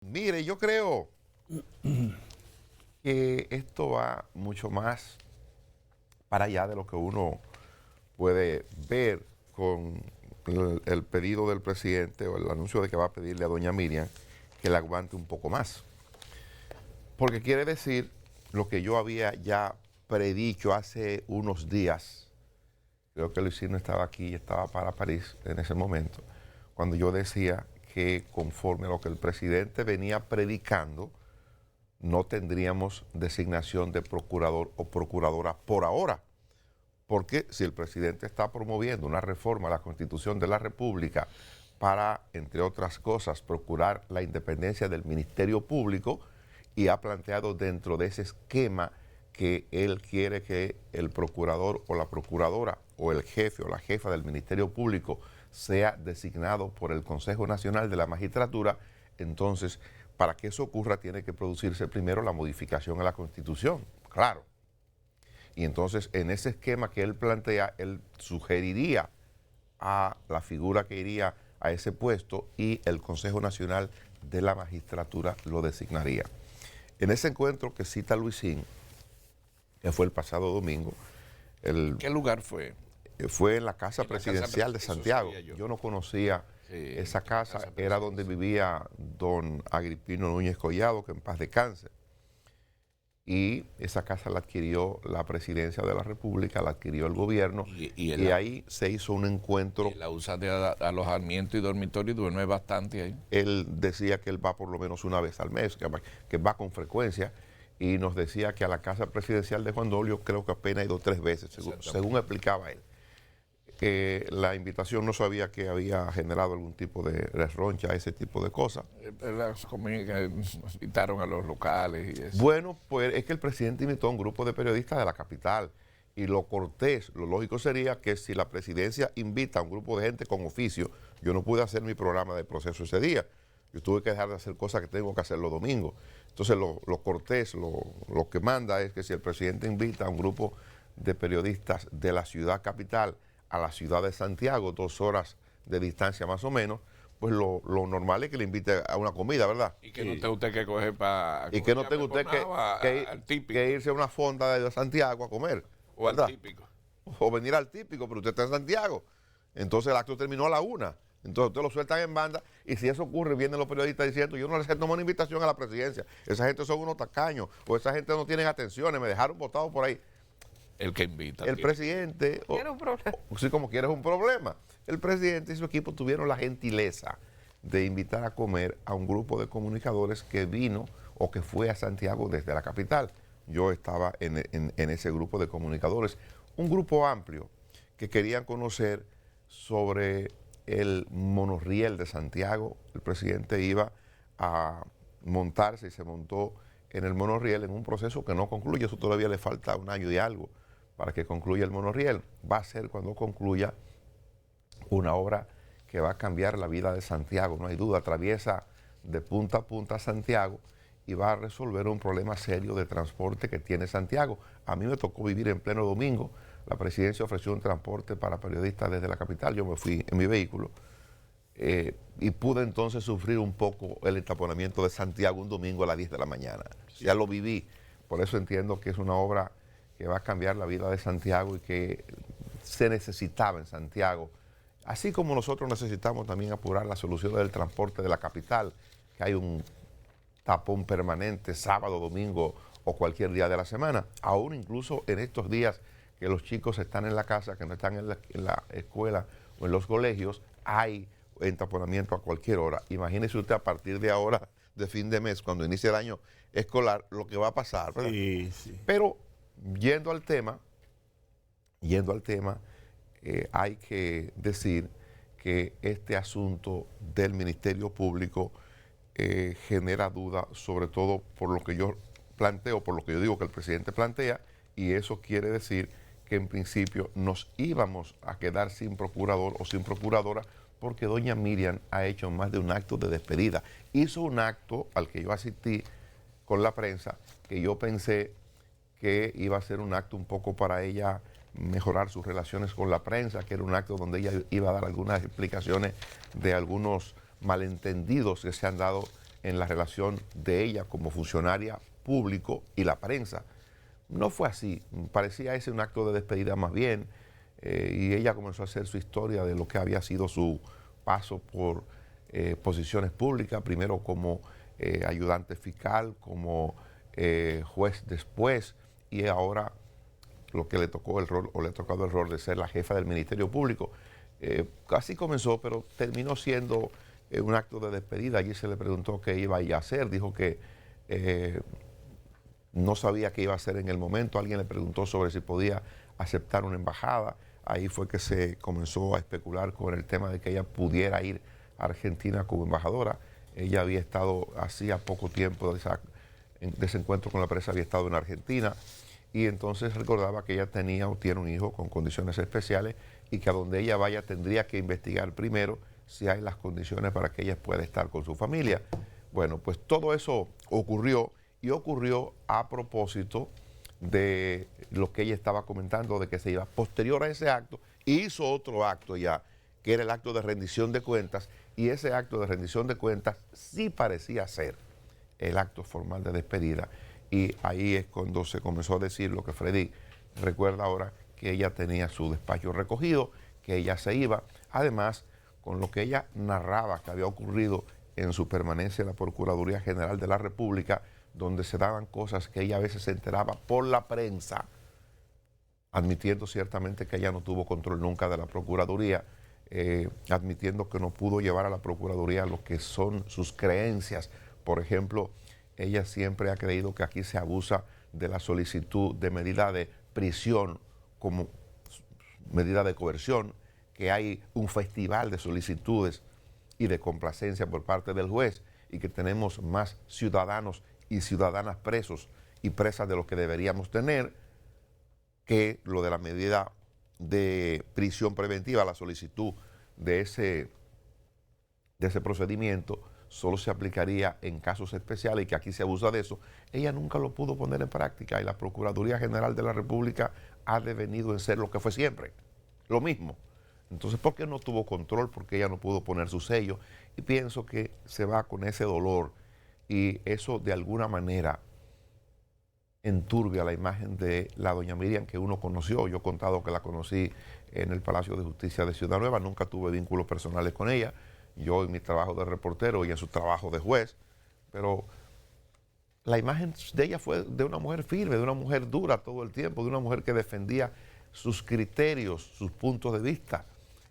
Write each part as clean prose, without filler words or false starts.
Mire, yo creo que esto va mucho más para allá de lo que uno puede ver con el pedido del presidente o el anuncio de que va a pedirle a doña Miriam que la aguante un poco más. Porque quiere decir lo que yo había ya predicho hace unos días. Creo que Luisino estaba aquí, estaba para París en ese momento, cuando yo decía que conforme a lo que el presidente venía predicando, no tendríamos designación de procurador o procuradora por ahora. Porque si el presidente está promoviendo una reforma a la Constitución de la República para, entre otras cosas, procurar la independencia del Ministerio Público, y ha planteado dentro de ese esquema que él quiere que el procurador o la procuradora o el jefe o la jefa del Ministerio Público sea designado por el Consejo Nacional de la Magistratura, entonces, para que eso ocurra tiene que producirse primero la modificación a la Constitución, claro. Y entonces, en ese esquema que él plantea, él sugeriría a la figura que iría a ese puesto y el Consejo Nacional de la Magistratura lo designaría. En ese encuentro que cita Luisín, que fue el pasado domingo, ¿Qué lugar fue? Fue en la Casa Presidencial de Santiago. Yo no conocía esa casa, era donde vivía don Agripino Núñez Collado, que en paz descanse. Y esa casa la adquirió la Presidencia de la República, la adquirió el gobierno, y ahí se hizo un encuentro. La usa de alojamiento y dormitorio y duerme bastante ahí. Él decía que él va por lo menos una vez al mes, que va con frecuencia, y nos decía que a la Casa Presidencial de Juan Dolio creo que apenas ha ido 3 veces, según explicaba él. La invitación no sabía que había generado algún tipo de roncha, ese tipo de cosas. Las invitaron a los locales y eso. Bueno, pues es que el presidente invitó a un grupo de periodistas de la capital, y lo cortés, lo lógico sería que si la presidencia invita a un grupo de gente con oficio, yo no pude hacer mi programa de proceso ese día. Yo tuve que dejar de hacer cosas que tengo que hacer los domingos. Entonces lo cortés, lo que manda es que si el presidente invita a un grupo de periodistas de la ciudad capital a la ciudad de Santiago, 2 horas de distancia más o menos, pues lo normal es que le invite a una comida, ¿verdad? Y que no tenga usted que coger para... Y que no tenga usted que irse a una fonda de Santiago a comer. O ¿verdad? al típico. O venir al típico, pero usted está en Santiago. Entonces el acto terminó a la 1. Entonces usted lo sueltan en banda, y si eso ocurre, vienen los periodistas diciendo: yo no les tomé una invitación a la presidencia, esa gente son unos tacaños, o esa gente no tienen atenciones, me dejaron botado por ahí. El que invita. El presidente, sí, como quiera, es un problema. El presidente y su equipo tuvieron la gentileza de invitar a comer a un grupo de comunicadores que vino o que fue a Santiago desde la capital. Yo estaba en ese grupo de comunicadores, un grupo amplio que querían conocer sobre el monorriel de Santiago. El presidente iba a montarse y se montó en el monorriel en un proceso que no concluye, eso todavía le falta 1 año y algo para que concluya el monorriel. Va a ser cuando concluya una obra que va a cambiar la vida de Santiago, no hay duda. Atraviesa de punta a punta Santiago y va a resolver un problema serio de transporte que tiene Santiago. A mí me tocó vivir en pleno domingo. La presidencia ofreció un transporte para periodistas desde la capital. Yo me fui en mi vehículo y pude entonces sufrir un poco el entaponamiento de Santiago un domingo a las 10 de la mañana. Sí. Ya lo viví. Por eso entiendo que es una obra que va a cambiar la vida de Santiago y que se necesitaba en Santiago. Así como nosotros necesitamos también apurar la solución del transporte de la capital, que hay un tapón permanente sábado, domingo o cualquier día de la semana. Aún incluso en estos días que los chicos están en la casa, que no están en la escuela o en los colegios, hay entaponamiento a cualquier hora. Imagínese usted a partir de ahora, de fin de mes, cuando inicie el año escolar, lo que va a pasar, ¿verdad? Sí, sí. Pero yendo al tema, hay que decir que este asunto del Ministerio Público genera duda, sobre todo por lo que yo planteo, por lo que yo digo que el presidente plantea, y eso quiere decir que en principio nos íbamos a quedar sin procurador o sin procuradora, porque doña Miriam ha hecho más de un acto de despedida. Hizo un acto al que yo asistí con la prensa, que yo pensé que iba a ser un acto un poco para ella mejorar sus relaciones con la prensa, que era un acto donde ella iba a dar algunas explicaciones de algunos malentendidos que se han dado en la relación de ella como funcionaria público y la prensa. No fue así, parecía ese un acto de despedida más bien, y ella comenzó a hacer su historia de lo que había sido su paso por posiciones públicas, primero como ayudante fiscal, como juez después, y ahora lo que le tocó el rol, o le ha tocado el rol de ser la jefa del Ministerio Público. Así comenzó, pero terminó siendo un acto de despedida. Allí se le preguntó qué iba a hacer, dijo que no sabía qué iba a hacer en el momento. Alguien le preguntó sobre si podía aceptar una embajada. Ahí fue que se comenzó a especular con el tema de que ella pudiera ir a Argentina como embajadora. Ella había estado, hacía poco tiempo de ese encuentro con la prensa, había estado en Argentina, y entonces recordaba que ella tenía o tiene un hijo con condiciones especiales y que a donde ella vaya tendría que investigar primero si hay las condiciones para que ella pueda estar con su familia. Bueno, pues todo eso ocurrió, y ocurrió a propósito de lo que ella estaba comentando, de que se iba posterior a ese acto, hizo otro acto ya, que era el acto de rendición de cuentas, y ese acto de rendición de cuentas sí parecía ser el acto formal de despedida, y ahí es cuando se comenzó a decir lo que Freddy recuerda ahora, que ella tenía su despacho recogido, que ella se iba, además con lo que ella narraba que había ocurrido en su permanencia en la Procuraduría General de la República, donde se daban cosas que ella a veces se enteraba por la prensa, admitiendo ciertamente que ella no tuvo control nunca de la Procuraduría, admitiendo que no pudo llevar a la Procuraduría lo que son sus creencias. Por ejemplo, ella siempre ha creído que aquí se abusa de la solicitud de medida de prisión como medida de coerción, que hay un festival de solicitudes y de complacencia por parte del juez, y que tenemos más ciudadanos y ciudadanas presos y presas de lo que deberíamos tener, que lo de la medida de prisión preventiva, la solicitud de ese procedimiento solo se aplicaría en casos especiales, y que aquí se abusa de eso. Ella nunca lo pudo poner en práctica, y la Procuraduría General de la República ha devenido en ser lo que fue siempre, lo mismo. Entonces, ¿por qué no tuvo control? Porque ella no pudo poner su sello, y pienso que se va con ese dolor, y eso de alguna manera enturbia la imagen de la doña Miriam que uno conoció. Yo he contado que la conocí en el Palacio de Justicia de Ciudad Nueva, nunca tuve vínculos personales con ella, yo en mi trabajo de reportero y en su trabajo de juez, pero la imagen de ella fue de una mujer firme, de una mujer dura todo el tiempo, de una mujer que defendía sus criterios, sus puntos de vista,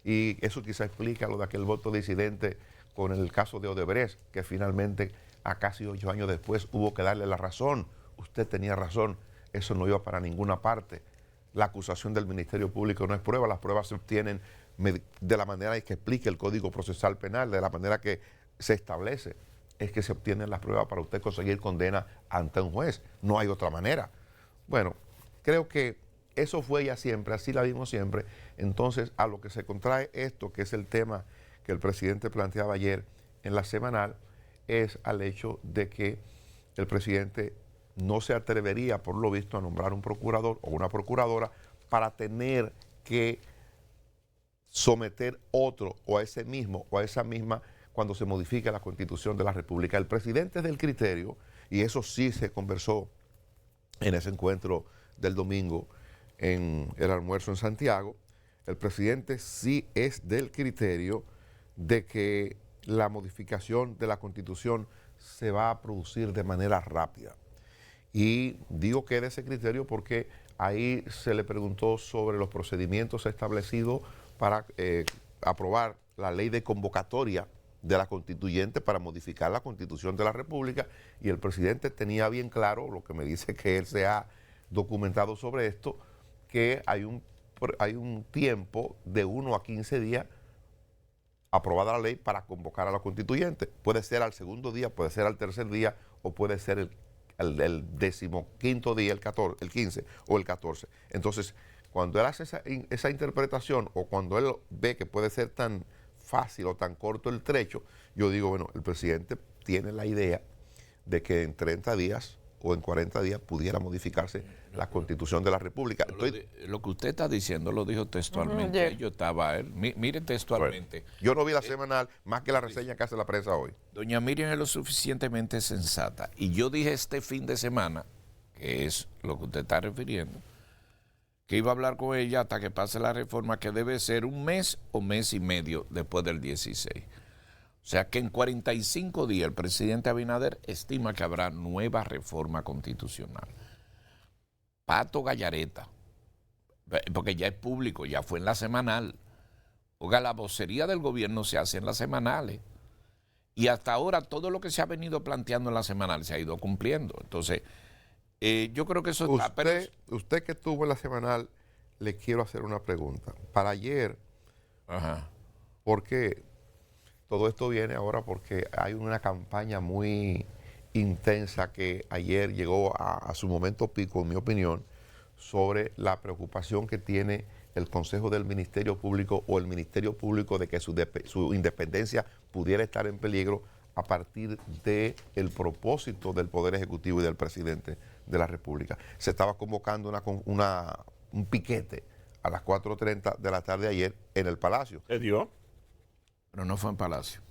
y eso quizá explica lo de aquel voto disidente con el caso de Odebrecht, que finalmente a casi 8 años después hubo que darle la razón. Usted tenía razón, eso no iba para ninguna parte. La acusación del Ministerio Público no es prueba, las pruebas se obtienen de la manera que explica el Código Procesal Penal, de la manera que se establece, es que se obtienen las pruebas para usted conseguir condena ante un juez, no hay otra manera. Bueno, creo que eso fue ella siempre, así la vimos siempre. Entonces, a lo que se contrae esto, que es el tema que el presidente planteaba ayer en la semanal, es al hecho de que el presidente no se atrevería, por lo visto, a nombrar un procurador o una procuradora para tener que someter otro, o a ese mismo o a esa misma, cuando se modifique la Constitución de la República. El presidente es del criterio, y eso sí se conversó en ese encuentro del domingo en el almuerzo en Santiago, el presidente sí es del criterio de que la modificación de la Constitución se va a producir de manera rápida. Y digo que de ese criterio porque ahí se le preguntó sobre los procedimientos establecidos para aprobar la ley de convocatoria de la constituyente para modificar la Constitución de la República, y el presidente tenía bien claro, lo que me dice que él se ha documentado sobre esto, que hay un tiempo de 1 a 15 días aprobada la ley para convocar a la constituyente. Puede ser al segundo día, puede ser al tercer día, o puede ser el 15º día, el 15 o el 14. Entonces, cuando él hace esa interpretación, o cuando él ve que puede ser tan fácil o tan corto el trecho, yo digo, bueno, el presidente tiene la idea de que en 30 días o en 40 días pudiera modificarse la Constitución de la República. Lo que usted está diciendo lo dijo textualmente. Yo estaba, mire textualmente. Bueno, yo no vi la semanal más que la reseña que hace la prensa hoy. Doña Miriam es lo suficientemente sensata. Y yo dije este fin de semana, que es lo que usted está refiriendo, que iba a hablar con ella hasta que pase la reforma, que debe ser un mes o mes y medio después del 16. O sea que en 45 días el presidente Abinader estima que habrá nueva reforma constitucional. Pato Gallareta, porque ya es público, ya fue en la semanal. Oiga, la vocería del gobierno se hace en las semanales. Y hasta ahora todo lo que se ha venido planteando en la semanal se ha ido cumpliendo. Entonces, yo creo que eso está... Usted que estuvo en la semanal, le quiero hacer una pregunta. Para ayer, ¿por qué todo esto viene ahora? Porque hay una campaña muy intensa que ayer llegó a su momento pico, en mi opinión, sobre la preocupación que tiene el Consejo del Ministerio Público o el Ministerio Público de que su independencia pudiera estar en peligro a partir del propósito del Poder Ejecutivo y del Presidente de la República. Se estaba convocando un piquete a las 4:30 de la tarde ayer en el Palacio. ¿Se dio? Pero no fue en Palacio.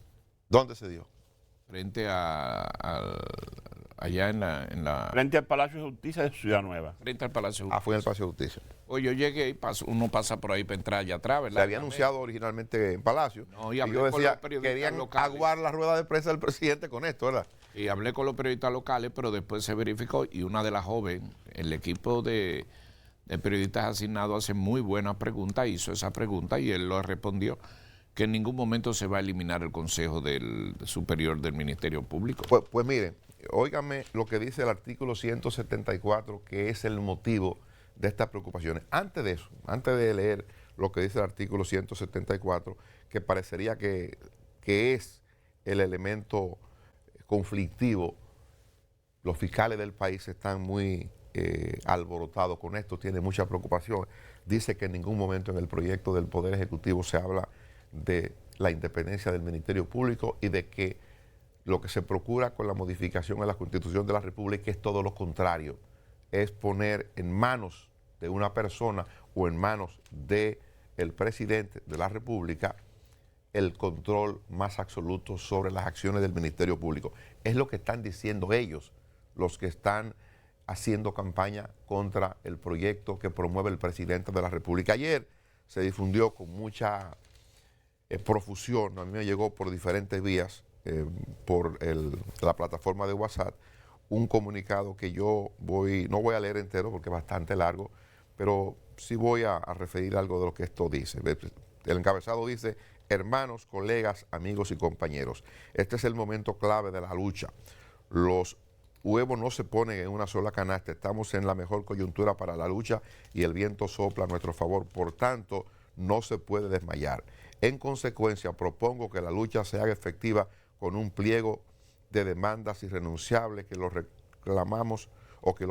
¿Dónde se dio? Frente allá en la... Frente al Palacio de Justicia de Ciudad Nueva. Frente al Palacio de Justicia. Fue en el Palacio de Justicia. Oye, yo llegué y uno pasa por ahí para entrar allá atrás, ¿verdad? Se había anunciado originalmente en Palacio. No, y yo decía, querían aguar la rueda de prensa del presidente con esto, ¿verdad? Y hablé con los periodistas locales, pero después se verificó y una de las jóvenes, el equipo de periodistas asignados hace muy buenas preguntas, hizo esa pregunta y él lo respondió, que en ningún momento se va a eliminar el Consejo Superior del Ministerio Público. Pues miren, óigame lo que dice el artículo 174, que es el motivo de estas preocupaciones. Antes de eso, antes de leer lo que dice el artículo 174, que parecería que es el elemento conflictivo, los fiscales del país están muy alborotados con esto, tienen mucha preocupación. Dice que en ningún momento en el proyecto del Poder Ejecutivo se habla de la independencia del Ministerio Público y de que lo que se procura con la modificación a la Constitución de la República es todo lo contrario, es poner en manos de una persona o en manos del presidente de la República el control más absoluto sobre las acciones del Ministerio Público. Es lo que están diciendo ellos, los que están haciendo campaña contra el proyecto que promueve el presidente de la República. Ayer se difundió con mucha profusión, a mí me llegó por diferentes vías, por la plataforma de WhatsApp, un comunicado que no voy a leer entero porque es bastante largo, pero sí voy a referir algo de lo que esto dice. El encabezado dice: hermanos, colegas, amigos y compañeros, este es el momento clave de la lucha. Los huevos no se ponen en una sola canasta, estamos en la mejor coyuntura para la lucha y el viento sopla a nuestro favor, por tanto, no se puede desmayar. En consecuencia, propongo que la lucha se haga efectiva con un pliego de demandas irrenunciables, que los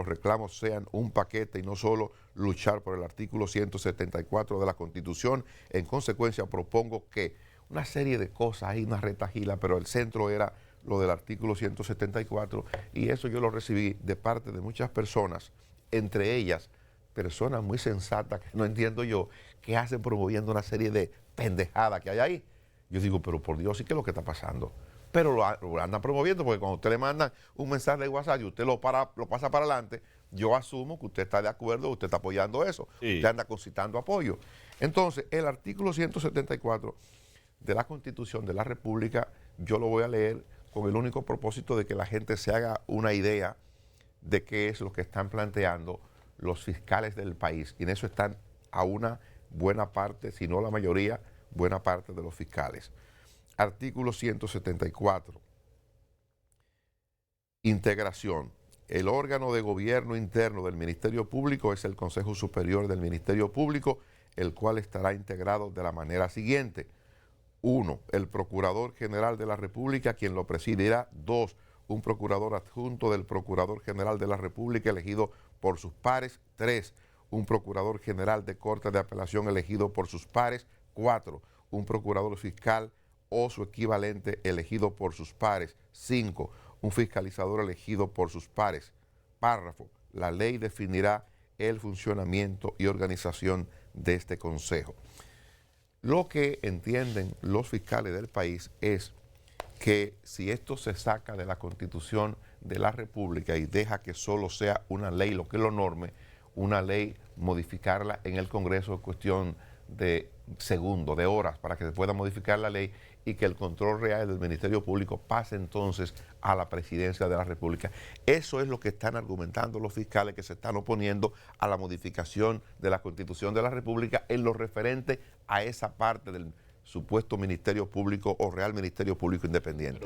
reclamos sean un paquete y no solo luchar por el artículo 174 de la Constitución. En consecuencia, propongo que una serie de cosas, hay una retajila, pero el centro era lo del artículo 174, y eso yo lo recibí de parte de muchas personas, entre ellas personas muy sensatas, que no entiendo yo, que hacen promoviendo una serie de pendejadas que hay ahí. Yo digo, pero por Dios, ¿y qué es lo que está pasando? Pero lo andan promoviendo, porque cuando usted le manda un mensaje de WhatsApp y usted lo pasa para adelante, yo asumo que usted está de acuerdo, usted está apoyando eso, sí. Usted anda concitando apoyo. Entonces, el artículo 174 de la Constitución de la República, yo lo voy a leer con el único propósito de que la gente se haga una idea de qué es lo que están planteando los fiscales del país. Y en eso están a una buena parte, si no la mayoría, buena parte de los fiscales. Artículo 174. Integración. El órgano de gobierno interno del Ministerio Público es el Consejo Superior del Ministerio Público, el cual estará integrado de la manera siguiente. 1. El Procurador General de la República, quien lo presidirá. 2. Un Procurador adjunto del Procurador General de la República elegido por sus pares. 3. Un Procurador General de Corte de Apelación elegido por sus pares. 4. Un Procurador Fiscal o su equivalente elegido por sus pares. 5. Un fiscalizador elegido por sus pares. párrafo, la ley definirá el funcionamiento y organización de este consejo. Lo que entienden los fiscales del país es que si esto se saca de la Constitución de la República y deja que solo sea una ley lo que lo norme, una ley modificarla en el Congreso es cuestión de segundos, de horas, para que se pueda modificar la ley y que el control real del Ministerio Público pase entonces a la Presidencia de la República. Eso es lo que están argumentando los fiscales que se están oponiendo a la modificación de la Constitución de la República en lo referente a esa parte del supuesto Ministerio Público o Real Ministerio Público Independiente.